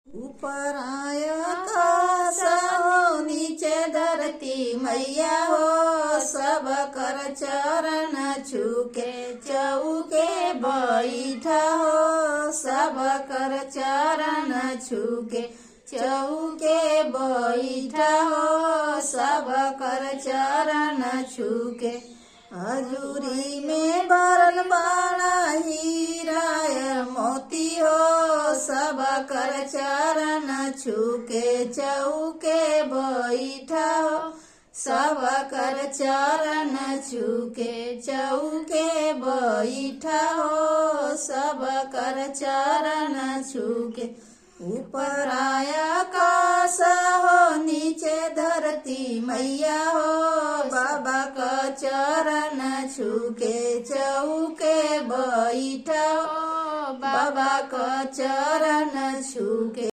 ऊपर आकाश हो नीचे धरती मैया हो, सब कर चरण छूके चौके बैठा हो। सब कर चरण छूके चौके बैठा हो। सब कर चरण छूके हजूरी में बरन बाड़ा हीरा मोती हो। सब कर चरण छूके चौके बैठा हो। सब कर चरण छूके चौके बैठा हो। सब कर चरण छूके ऊपर आकाश हो नीचे धरती मैया हो। बाबा का चरण छूके चौके बैठा हो। बाबा का चरण छूके